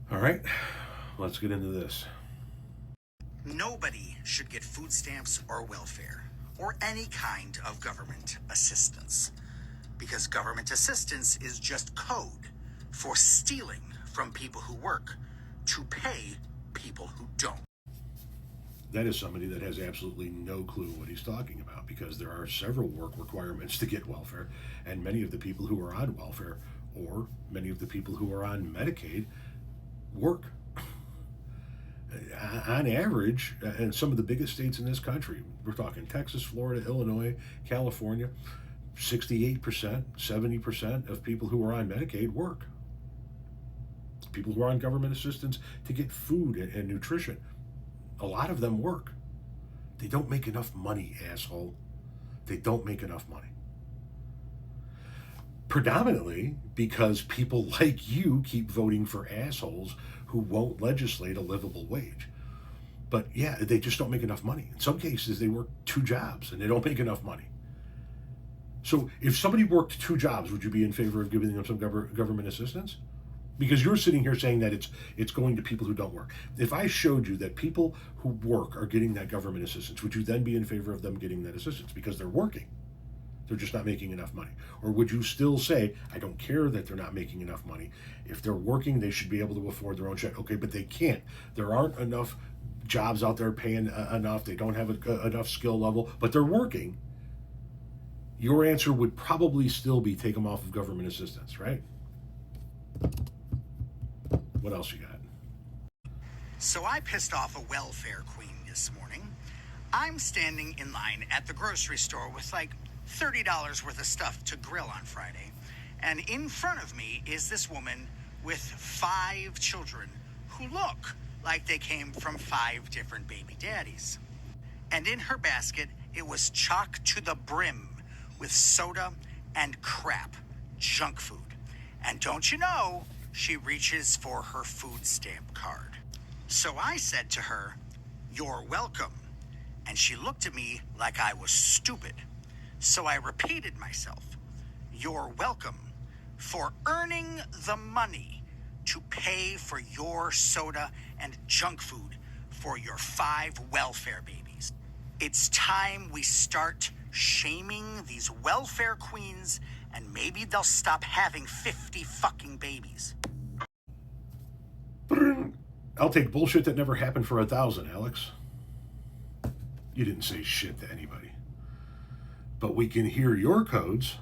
All right, let's get into this. Nobody should get food stamps or welfare or any kind of government assistance, because government assistance is just code for stealing from people who work to pay people who don't. That is somebody that has absolutely no clue what he's talking about, because there are several work requirements to get welfare, and many of the people who are on welfare or many of the people who are on Medicaid work. On average, in some of the biggest states in this country, we're talking Texas, Florida, Illinois, California, 68%, 70% of people who are on Medicaid work. People who are on government assistance to get food and nutrition, a lot of them work. They don't make enough money, asshole. They don't make enough money. Predominantly because people like you keep voting for assholes who won't legislate a livable wage. But yeah, they just don't make enough money. In some cases, they work 2 jobs and they don't make enough money. So if somebody worked 2 jobs, would you be in favor of giving them some government assistance? Because you're sitting here saying that it's going to people who don't work. If I showed you that people who work are getting that government assistance, would you then be in favor of them getting that assistance because they're working? They're just not making enough money. Or would you still say, I don't care that they're not making enough money. If they're working, they should be able to afford their own shit. Okay, but they can't. There aren't enough jobs out there paying enough. They don't have enough skill level, but they're working. Your answer would probably still be take them off of government assistance, right? What else you got? So I pissed off a welfare queen this morning. I'm standing in line at the grocery store with like $30 worth of stuff to grill on Friday. And in front of me is this woman with 5 children who look like they came from 5 different baby daddies. And in her basket, it was chock to the brim with soda and crap, junk food. And don't you know, she reaches for her food stamp card. So I said to her, "You're welcome." And she looked at me like I was stupid. So I repeated myself, "You're welcome for earning the money to pay for your soda and junk food for your 5 welfare babies. It's time we start shaming these welfare queens, and maybe they'll stop having 50 fucking babies." I'll take bullshit that never happened for 1,000, Alex. You didn't say shit to anybody. But we can hear your codes,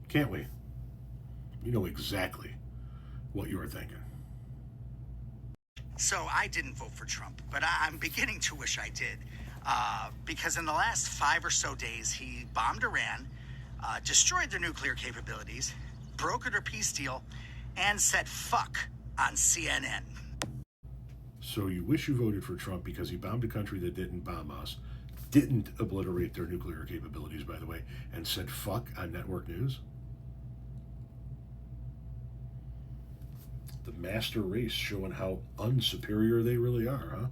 can't we? You know exactly what you were thinking. So I didn't vote for Trump, but I'm beginning to wish I did. Because in the last 5 or so days, he bombed Iran, destroyed their nuclear capabilities, brokered a peace deal, and said fuck on CNN. So you wish you voted for Trump because he bombed a country that didn't bomb us, didn't obliterate their nuclear capabilities, by the way, and said fuck on network news? The master race showing how unsuperior they really are, huh?